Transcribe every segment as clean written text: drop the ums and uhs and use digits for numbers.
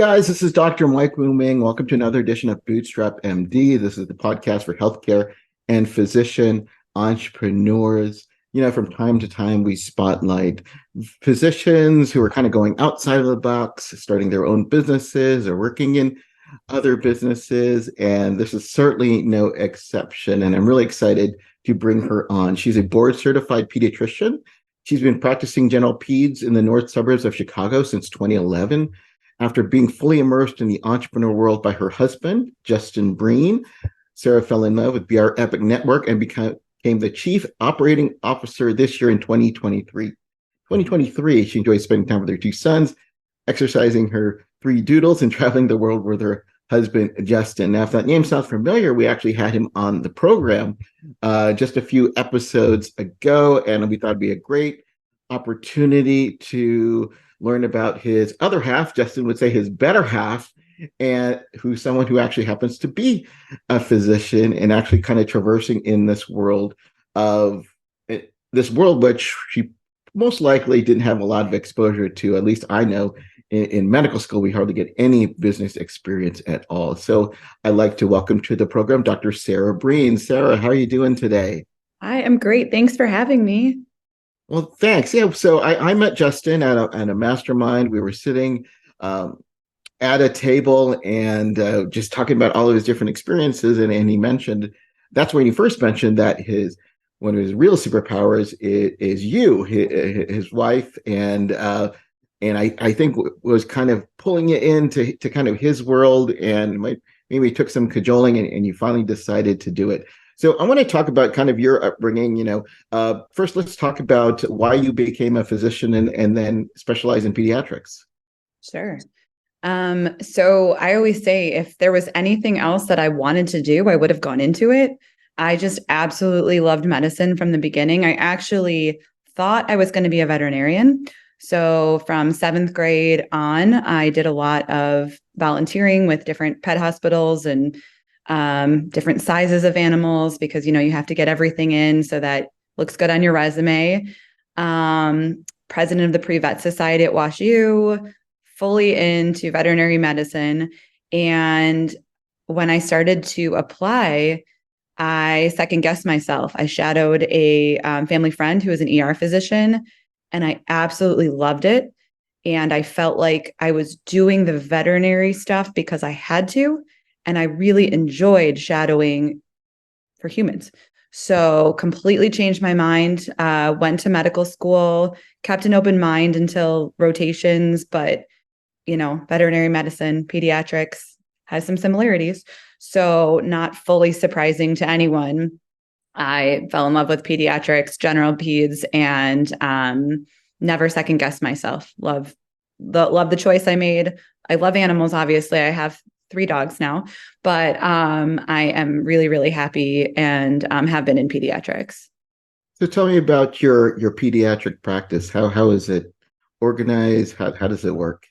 guys, this is Dr. Mike Wu Ming. Welcome to another edition of Bootstrap MD. This is the podcast for healthcare and physician entrepreneurs. From time to time, we spotlight physicians who are kind of going outside of the box, starting their own businesses or working in other businesses. And this is certainly no exception. And I'm really excited to bring her on. She's a board certified pediatrician. She's been practicing general peds in the north suburbs of Chicago since 2011. After being fully immersed in the entrepreneur world by her husband, Justin Breen, Sarah fell in love with BREpic Network and became the chief operating officer this year in 2023. 2023, she enjoys spending time with her two sons, exercising her three doodles, and traveling the world with her husband, Justin. Now, if that name sounds familiar, we actually had him on the program just a few episodes ago, and we thought it'd be a great opportunity to learn about his other half. Justin would say his better half, and who's someone who actually happens to be a physician and actually kind of traversing in this world which she most likely didn't have a lot of exposure to. At least I know in medical school, we hardly get any business experience at all. So I'd like to welcome to the program Dr. Sarah Breen. Sarah, how are you doing today? I am great. Thanks for having me. Well, thanks. Yeah, so I met Justin at a mastermind. We were sitting at a table and just talking about all of his different experiences. And he mentioned, that's when he first mentioned that one of his real superpowers is you, his wife. And I think was kind of pulling you into kind of his world, and maybe it took some cajoling and you finally decided to do it. So I want to talk about kind of your upbringing. First, let's talk about why you became a physician and then specialize in pediatrics. Sure. So I always say if there was anything else that I wanted to do, I would have gone into it. I just absolutely loved medicine from the beginning. I actually thought I was going to be a veterinarian. So from 7th grade on, I did a lot of volunteering with different pet hospitals and different sizes of animals because, you have to get everything in so that looks good on your resume. President of the Pre-Vet Society at WashU, fully into veterinary medicine. And when I started to apply, I second guessed myself. I shadowed a family friend who was an ER physician, and I absolutely loved it. And I felt like I was doing the veterinary stuff because I had to. And I really enjoyed shadowing for humans. So completely changed my mind, went to medical school, kept an open mind until rotations, but, veterinary medicine, pediatrics has some similarities. So not fully surprising to anyone, I fell in love with pediatrics, general peds, and never second guessed myself. Love the choice I made. I love animals, obviously. I have 3 dogs now, but I am really, really happy and have been in pediatrics. So tell me about your pediatric practice. How is it organized? How does it work?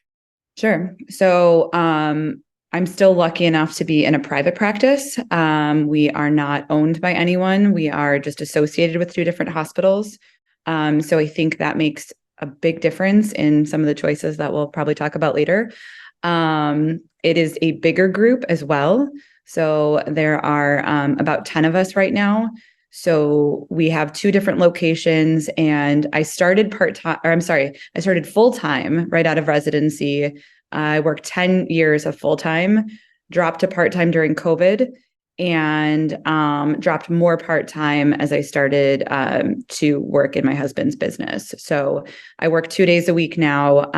Sure. So I'm still lucky enough to be in a private practice. We are not owned by anyone. We are just associated with 2 different hospitals. So I think that makes a big difference in some of the choices that we'll probably talk about later. It is a bigger group as well. So there are about 10 of us right now. So we have 2 different locations, and I started I started full-time right out of residency. I worked 10 years of full-time, dropped to part-time during COVID, and dropped more part-time as I started to work in my husband's business. So I work 2 days a week now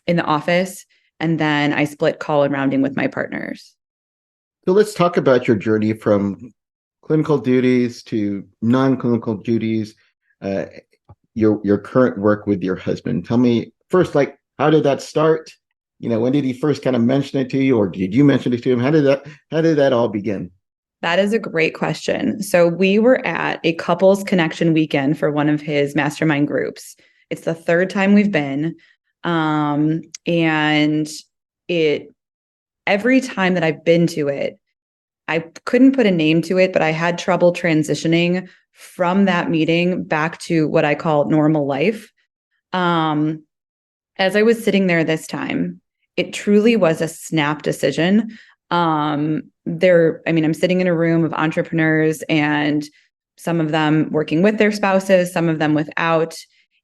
in the office, and then I split call and rounding with my partners. So let's talk about your journey from clinical duties to non-clinical duties, your current work with your husband. Tell me first, how did that start? When did he first kind of mention it to you, or did you mention it to him? How did that all begin? That is a great question. So we were at a couples connection weekend for one of his mastermind groups. It's the 3rd time we've been. And every time that I've been to it, I couldn't put a name to it, but I had trouble transitioning from that meeting back to what I call normal life. As I was sitting there this time, it truly was a snap decision. I'm sitting in a room of entrepreneurs, and some of them working with their spouses, some of them without.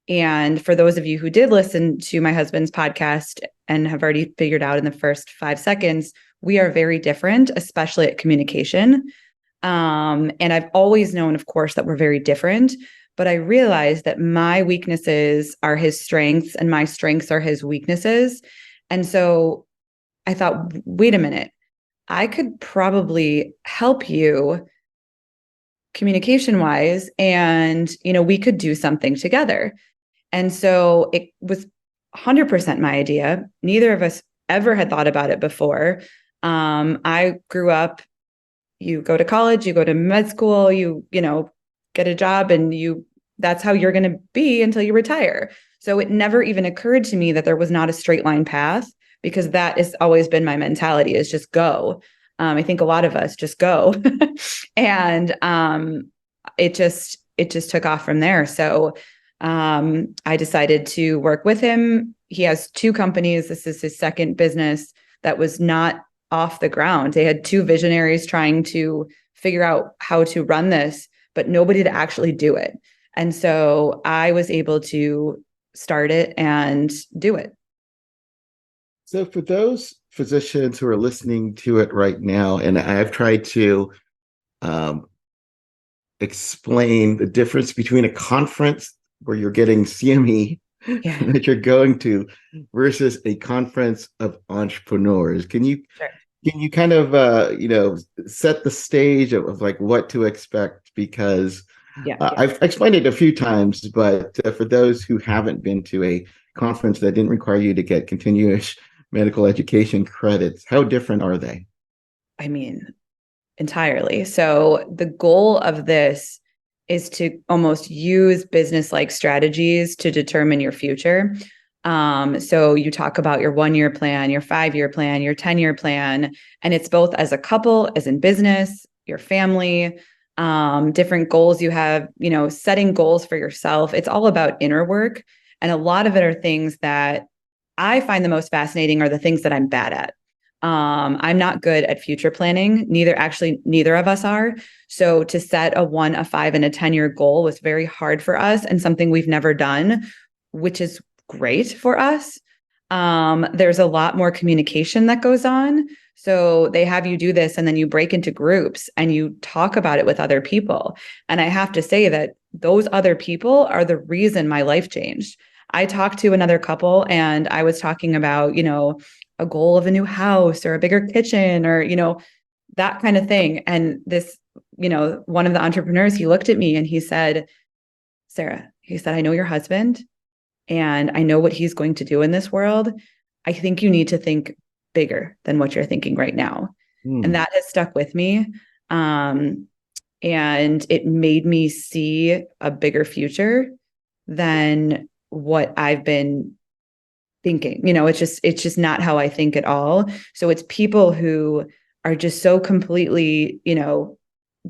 And for those of you who did listen to my husband's podcast and have already figured out in the first 5 seconds, we are very different, especially at communication. And I've always known, of course, that we're very different, but I realized that my weaknesses are his strengths and my strengths are his weaknesses. And so I thought, wait a minute, I could probably help you communication wise, and, we could do something together. And so it was 100% my idea. Neither of us ever had thought about it before. I grew up, you go to college, you go to med school, you get a job, and that's how you're going to be until you retire. So it never even occurred to me that there was not a straight line path, because that has always been my mentality, is just go. I think a lot of us just go. And it just took off from there. So I decided to work with him. He has 2 companies. This is his second business that was not off the ground. They had 2 visionaries trying to figure out how to run this, but nobody to actually do it. And so I was able to start it and do it. So for those physicians who are listening to it right now, and I've tried to explain the difference between a conference where you're getting CME that you're going to versus a conference of entrepreneurs. Can you kind of set the stage of like what to expect? Because I've explained it a few times, but for those who haven't been to a conference that didn't require you to get continuous medical education credits, how different are they? I mean, entirely. So the goal of this is to almost use business-like strategies to determine your future. So you talk about your 1-year plan, your 5-year plan, your 10-year plan, and it's both as a couple, as in business, your family, different goals you have, setting goals for yourself. It's all about inner work. And a lot of it are things that I find the most fascinating are the things that I'm bad at. I'm not good at future planning. Neither of us are. So to set a 1, a 5, and a 10-year goal was very hard for us, and something we've never done, which is great for us. There's a lot more communication that goes on. So they have you do this, and then you break into groups and you talk about it with other people. And I have to say that those other people are the reason my life changed. I talked to another couple, and I was talking about, a goal of a new house or a bigger kitchen or, that kind of thing. And this, one of the entrepreneurs, he looked at me and he said, Sarah, he said, I know your husband and I know what he's going to do in this world. I think you need to think bigger than what you're thinking right now. And that has stuck with me. And it made me see a bigger future than what I've been thinking. It's just not how I think at all. So it's people who are just so completely,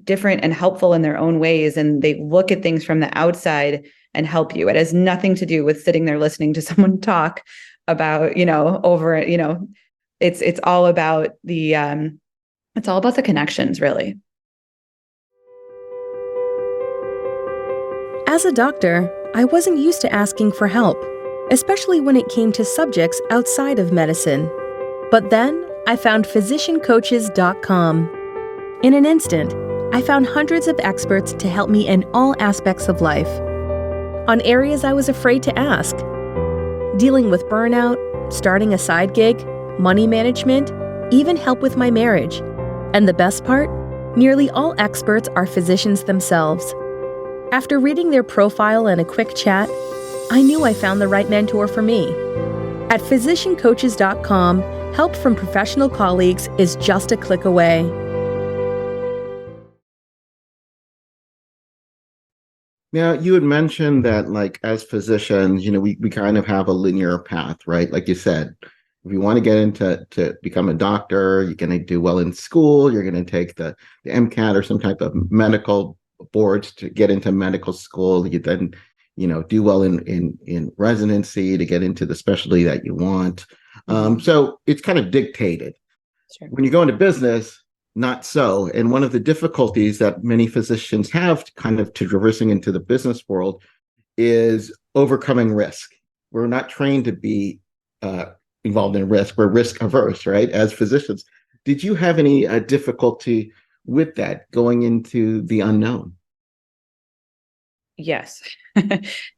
different and helpful in their own ways. And they look at things from the outside and help you. It has nothing to do with sitting there listening to someone talk about, it's all about the connections, really. As a doctor, I wasn't used to asking for help, especially when it came to subjects outside of medicine. But then I found physiciancoaches.com. In an instant, I found hundreds of experts to help me in all aspects of life. On areas I was afraid to ask: dealing with burnout, starting a side gig, money management, even help with my marriage. And the best part? Nearly all experts are physicians themselves. After reading their profile and a quick chat, I knew I found the right mentor for me. At physiciancoaches.com, help from professional colleagues is just a click away. Now, you had mentioned that, like, as physicians, we kind of have a linear path, right? Like you said, if you want to get to become a doctor, you're going to do well in school, you're going to take the MCAT or some type of medical boards to get into medical school. You then do well in residency to get into the specialty that you want. So it's kind of dictated. Sure. When you go into business, not so. And one of the difficulties that many physicians have kind of to traversing into the business world is overcoming risk. We're not trained to be involved in risk. We're risk averse, right? As physicians. Did you have any difficulty with that going into the unknown? Yes,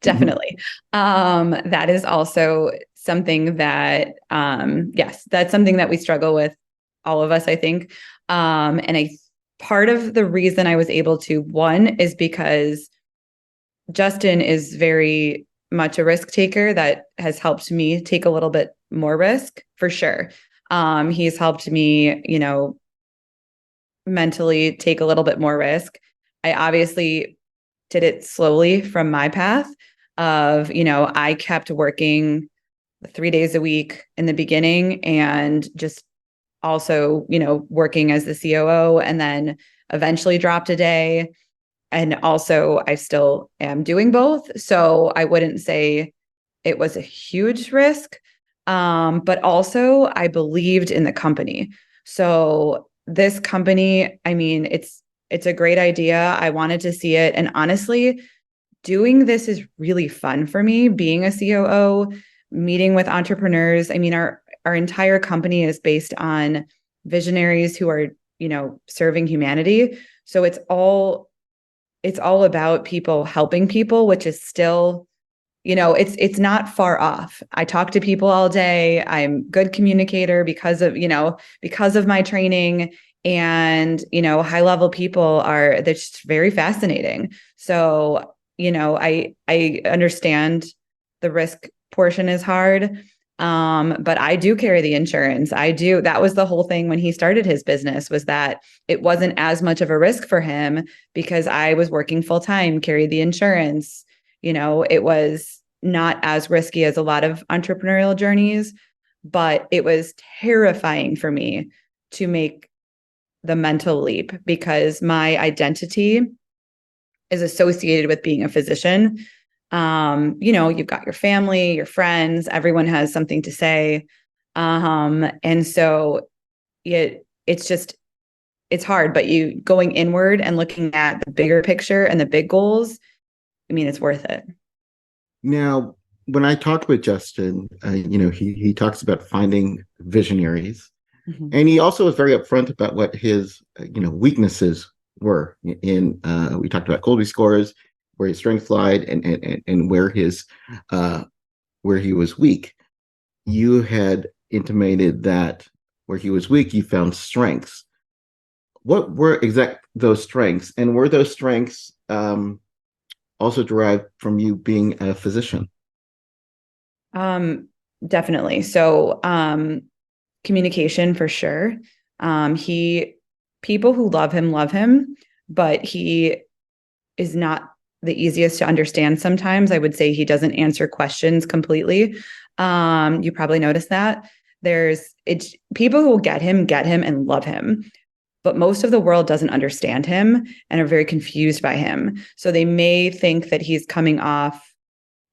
definitely. That is also something that, yes, that's something that we struggle with, all of us, I think. Part of the reason I was able to, one, is because Justin is very much a risk taker that has helped me take a little bit more risk, for sure. He's helped me, mentally take a little bit more risk. I obviously did it slowly from my path of, I kept working 3 days a week in the beginning and just also, working as the COO, and then eventually dropped a day. And also I still am doing both. So I wouldn't say it was a huge risk. But also I believed in the company. So this company, I mean, it's a great idea. I wanted to see it. And honestly, doing this is really fun for me, being a COO, meeting with entrepreneurs. I mean, our entire company is based on visionaries who are, serving humanity. So it's all about people helping people, which is still, it's not far off. I talk to people all day. I'm a good communicator because of my training. And, high level people they're just very fascinating. So, I understand the risk portion is hard. But I do carry the insurance. That was the whole thing when he started his business, was that it wasn't as much of a risk for him because I was working full time, carried the insurance. It was not as risky as a lot of entrepreneurial journeys, but it was terrifying for me to make the mental leap because my identity is associated with being a physician. You've got your family, your friends, everyone has something to say. And so it's hard, but you going inward and looking at the bigger picture and the big goals, I mean, it's worth it. Now, when I talked with Justin, he talks about finding visionaries. Mm-hmm. And he also was very upfront about what his, weaknesses were. We talked about Colby scores, where his strengths lied, and where he was weak. You had intimated that where he was weak, you found strengths. What were exact those strengths, and were those strengths also derived from you being a physician? Definitely. So, communication for sure. People who love him, but he is not the easiest to understand sometimes. I would say he doesn't answer questions completely. You probably noticed that. It's people who will get him and love him, but most of the world doesn't understand him and are very confused by him. So they may think that he's coming off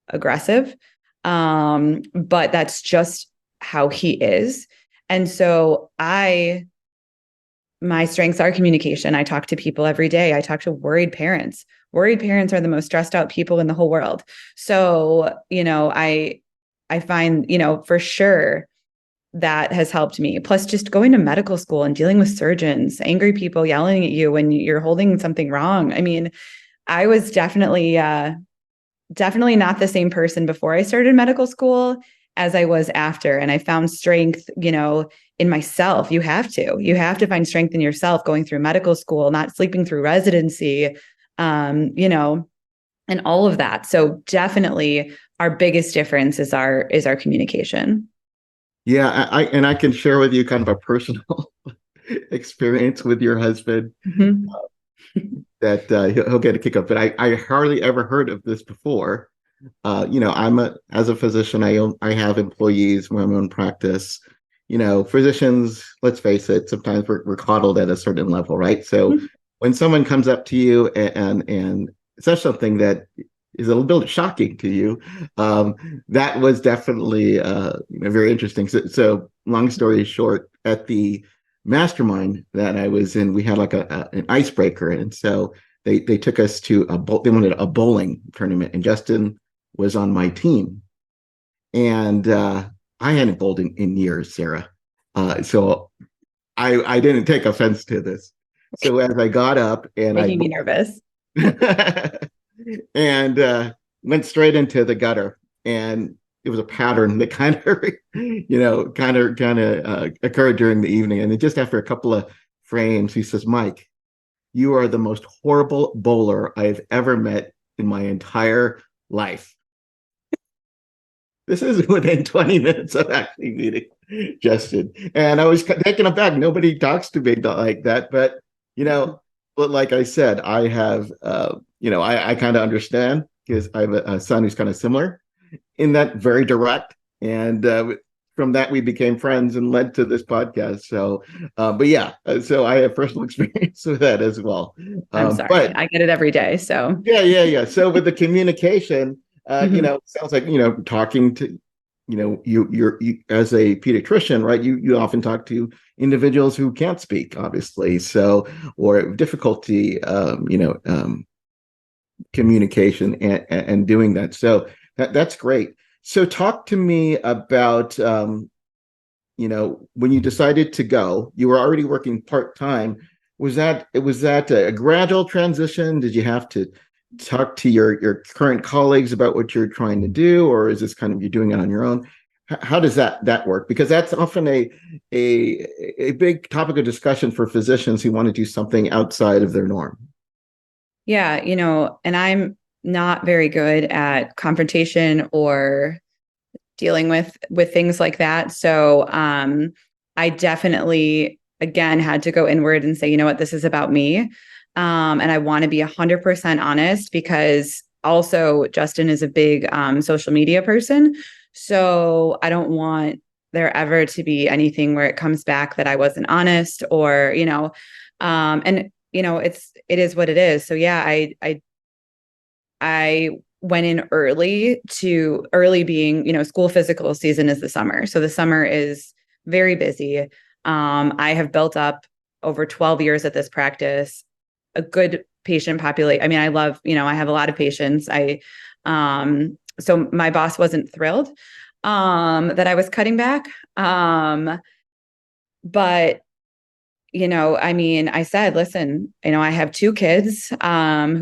aggressive, but that's just how he is. And so my strengths are communication. I talk to people every day. I talk to worried parents. Worried parents are the most stressed out people in the whole world. So, I find, for sure that has helped me. Plus just going to medical school and dealing with surgeons, angry people yelling at you when you're holding something wrong. I mean, I was definitely not the same person before I started medical school as I was after. And I found strength, in myself. You have to find strength in yourself going through medical school, not sleeping through residency, and all of that. So definitely our biggest difference is our communication. Yeah, I can share with you kind of a personal experience with your husband. Mm-hmm. That he'll get a kick up, but I hardly ever heard of this before. As a physician, I have employees, my own practice. Physicians, let's face it, sometimes we're coddled at a certain level, right? So when someone comes up to you and says something that is a little bit shocking to you. That was definitely very interesting. So long story short, at the mastermind that I was in, we had like an icebreaker, and so they took us to they wanted a bowling tournament, and Justin was on my team, and I hadn't bowled in years, Sarah. So I didn't take offense to this. So as I got up and Making me nervous. and went straight into the gutter, and it was a pattern that kind of occurred during the evening. And then just after a couple of frames, he says, Mike, you are the most horrible bowler I've ever met in my entire life. This is within 20 minutes of actually meeting Justin. And I was taken aback. Nobody talks to me like that. But, but like I said, I have, I kind of understand, because I have a son who's kind of similar in that, very direct. And from that, we became friends and led to this podcast. So, but yeah, so I have personal experience with that as well. I'm sorry, but I get it every day. So yeah. So with the communication, sounds like, talking to, you as a pediatrician, right? You often talk to individuals who can't speak, obviously. So, or difficulty, communication and doing that. So that's great. So talk to me about, when you decided to go, you were already working part-time. Was that a gradual transition? Did you have to talk to your current colleagues about what you're trying to do, or is this kind of, you're doing it on your own? How does that work? Because that's often a big topic of discussion for physicians who want to do something outside of their norm. Yeah, and I'm not very good at confrontation or dealing with things like that. So I definitely, again, had to go inward and say, you know what, this is about me. And I want to be 100% honest, because also Justin is a big social media person. So I don't want there ever to be anything where it comes back that I wasn't honest, or, and it is what it is. So yeah, I went in early being, school physical season is the summer. So the summer is very busy. I have built up over 12 years at this practice a good patient population. I mean, I love, I have a lot of patients. So my boss wasn't thrilled that I was cutting back. But I said, listen, I have 2 kids who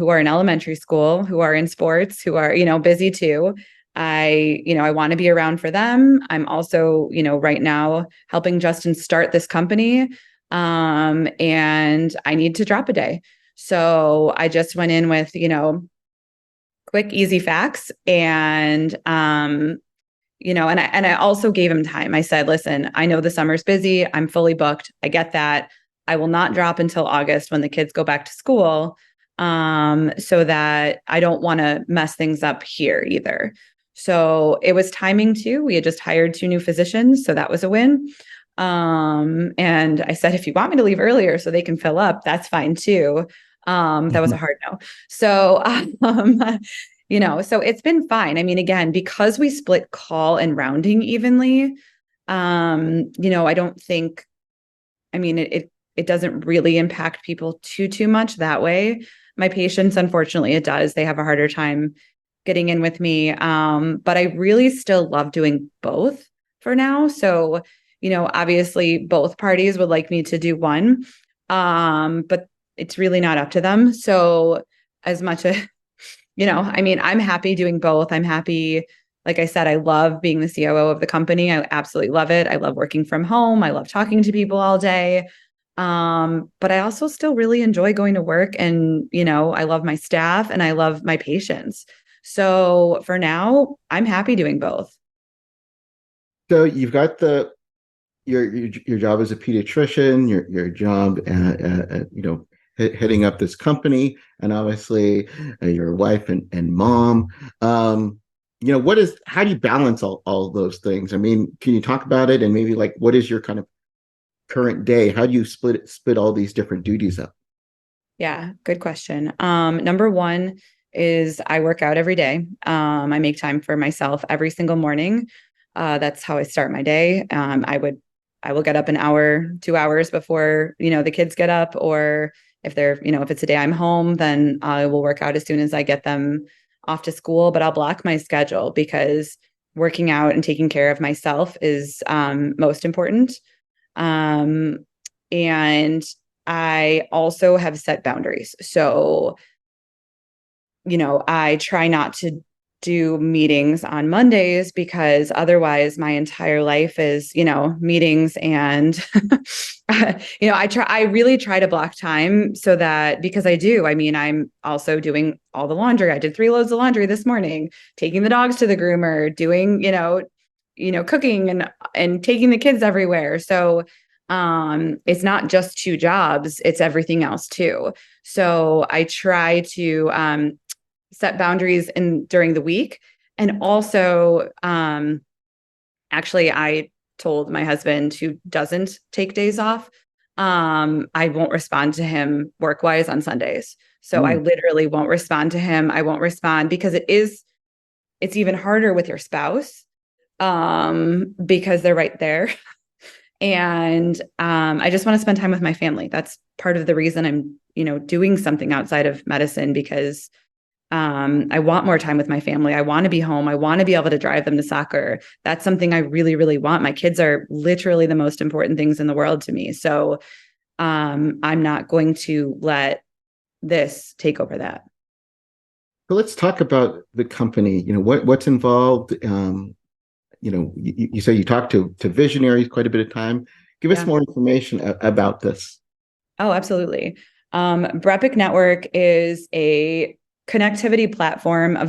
are in elementary school, who are in sports, who are, busy too. I want to be around for them. I'm also, right now helping Justin start this company. And I need to drop a day. So I just went in with, quick, easy facts. And, and I also gave him time. I said, listen, I know the summer's busy. I'm fully booked. I get that. I will not drop until August when the kids go back to school, so that I don't want to mess things up here either. So it was timing too. We had just hired 2 new physicians, so that was a win. And I said, if you want me to leave earlier so they can fill up, that's fine too. That was a hard no. So, so it's been fine. I mean, again, because we split call and rounding evenly, I don't think, it doesn't really impact people too much that way. My patients, unfortunately, it does. They have a harder time getting in with me. But I really still love doing both for now. So, obviously both parties would like me to do one, but it's really not up to them. So as much as, I'm happy doing both. I'm happy. Like I said, I love being the COO of the company. I absolutely love it. I love working from home. I love talking to people all day. But I also still really enjoy going to work, and, I love my staff and I love my patients. So for now, I'm happy doing both. So you've got your job as a pediatrician, your job heading up this company, and obviously your wife and mom. How do you balance all those things? I mean, can you talk about it, and maybe like what is your kind of current day? How do you split all these different duties up? Yeah, good question. Number one is I work out every day. I make time for myself every single morning. That's how I start my day. I will get up an hour, 2 hours before, the kids get up, or if if it's a day I'm home, then I will work out as soon as I get them off to school, but I'll block my schedule because working out and taking care of myself is most important. And I also have set boundaries. So, I try not to do meetings on Mondays because otherwise my entire life is, meetings. And, I really try to block time so that, because I'm also doing all the laundry. I did 3 loads of laundry this morning, taking the dogs to the groomer, doing, cooking and taking the kids everywhere. So, it's not just 2 jobs, it's everything else too. So I try to, set boundaries during the week. And also, actually, I told my husband, who doesn't take days off, I won't respond to him work-wise on Sundays. So I literally won't respond to him. I won't respond because it's even harder with your spouse, because they're right there. And I just want to spend time with my family. That's part of the reason I'm, doing something outside of medicine, because I want more time with my family. I want to be home. I want to be able to drive them to soccer. That's something I really, really want. My kids are literally the most important things in the world to me. So I'm not going to let this take over that. So let's talk about the company. What's involved. You say you talk to Visionaries quite a bit of time. Give us more information about this. Oh, absolutely. BREpic Network is a connectivity platform, a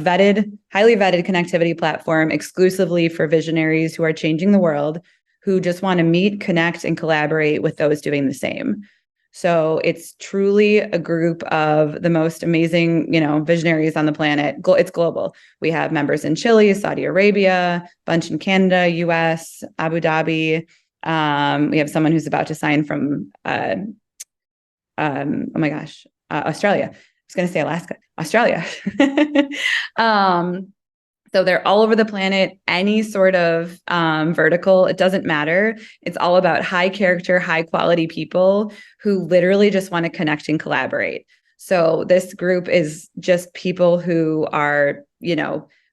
highly vetted connectivity platform exclusively for visionaries who are changing the world, who just want to meet, connect, and collaborate with those doing the same. So it's truly a group of the most amazing, visionaries on the planet. It's global. We have members in Chile, Saudi Arabia, a bunch in Canada, US, Abu Dhabi. We have someone who's about to sign from, Australia. I was going to say Alaska, Australia. So they're all over the planet, any sort of vertical, it doesn't matter. It's all about high character, high quality people who literally just want to connect and collaborate. So this group is just people who are,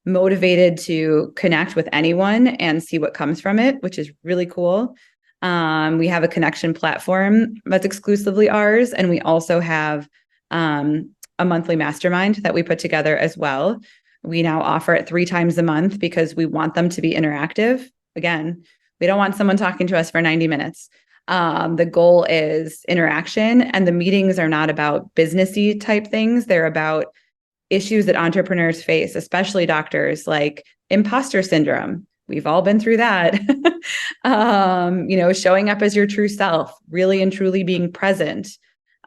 motivated to connect with anyone and see what comes from it, which is really cool. We have a connection platform that's exclusively ours. And we also have a monthly mastermind that we put together as well. We now offer it 3 times a month because we want them to be interactive. Again, we don't want someone talking to us for 90 minutes. The goal is interaction, and the meetings are not about businessy type things. They're about issues that entrepreneurs face, especially doctors, like imposter syndrome. We've all been through that. Showing up as your true self, really and truly being present,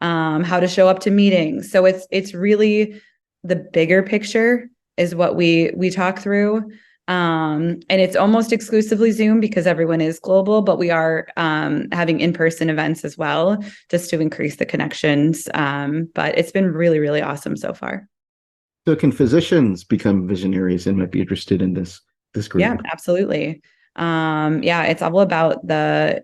how to show up to meetings. So it's really the bigger picture is what we talk through. And it's almost exclusively Zoom because everyone is global, but we are having in-person events as well, just to increase the connections. But it's been really, really awesome so far. So can physicians become visionaries and might be interested in this group? Yeah, absolutely. It's all about the,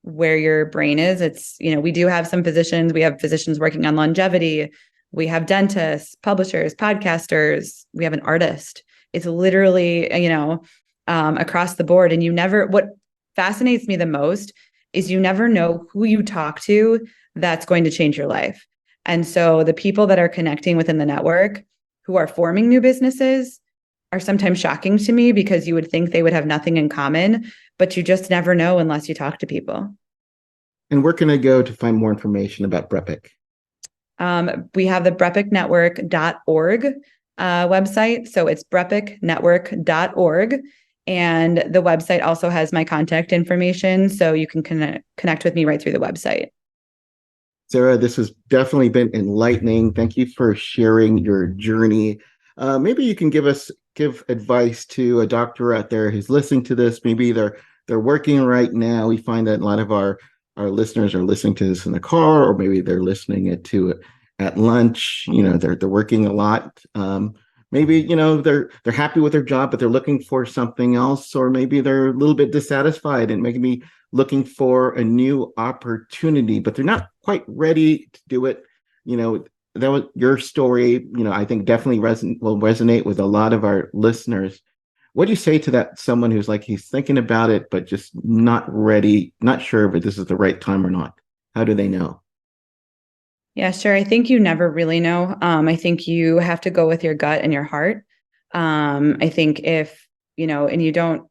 where your brain is. It's, we do have some physicians. We have physicians working on longevity. We have dentists, publishers, podcasters. We have an artist. It's literally, across the board. And what fascinates me the most is you never know who you talk to that's going to change your life. And so the people that are connecting within the network who are forming new businesses are sometimes shocking to me because you would think they would have nothing in common, but you just never know unless you talk to people. And where can I go to find more information about BREpic? We have the BREpicNetwork.org website. So it's BREpicNetwork.org. And the website also has my contact information. So you can connect with me right through the website. Sarah, this has definitely been enlightening. Thank you for sharing your journey. Maybe you can give advice to a doctor out there who's listening to this. Maybe they're working right now. We find that a lot of our listeners are listening to this in the car, or maybe they're listening to it at lunch, they're working a lot. Maybe, they're happy with their job, but they're looking for something else, or maybe they're a little bit dissatisfied and maybe looking for a new opportunity, but they're not quite ready to do it. That was your story, I think definitely will resonate with a lot of our listeners. What do you say to that someone who's like, he's thinking about it, but just not ready, not sure if this is the right time or not? How do they know? Yeah, sure. I think you never really know. I think you have to go with your gut and your heart. I think if, and you don't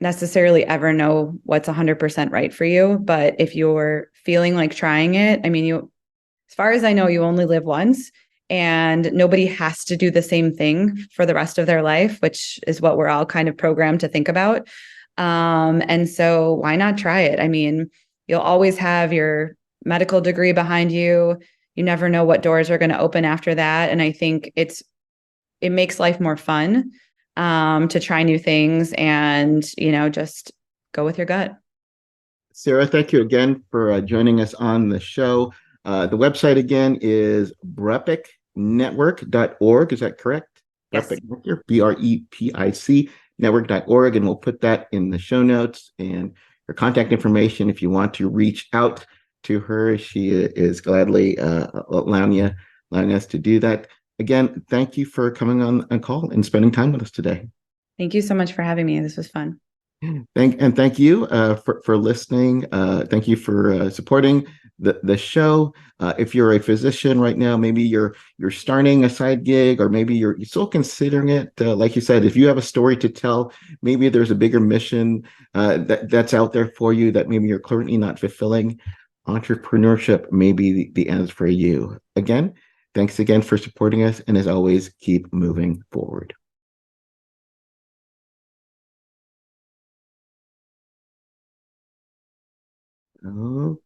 necessarily ever know what's 100% right for you, but if you're feeling like trying it, I mean, as far as I know, you only live once, and nobody has to do the same thing for the rest of their life, which is what we're all kind of programmed to think about. And so why not try it? I mean, you'll always have your medical degree behind you. You never know what doors are going to open after that. And I think it makes life more fun, to try new things and, just go with your gut. Sarah, thank you again for joining us on the show. The website again is BREpicNetwork.org. Is that correct? Yes. BREpic Network, BREPIC network.org. And we'll put that in the show notes and her contact information if you want to reach out to her. She is gladly allowing us to do that. Again, thank you for coming on a call and spending time with us today. Thank you so much for having me. This was fun. Thank you for listening. Thank you for supporting the show. If you're a physician right now, maybe you're starting a side gig, or maybe you're still considering it. Like you said, if you have a story to tell, maybe there's a bigger mission that's out there for you that maybe you're currently not fulfilling. Entrepreneurship may be the answer for you. Again, thanks again for supporting us, and as always, keep moving forward. Oh.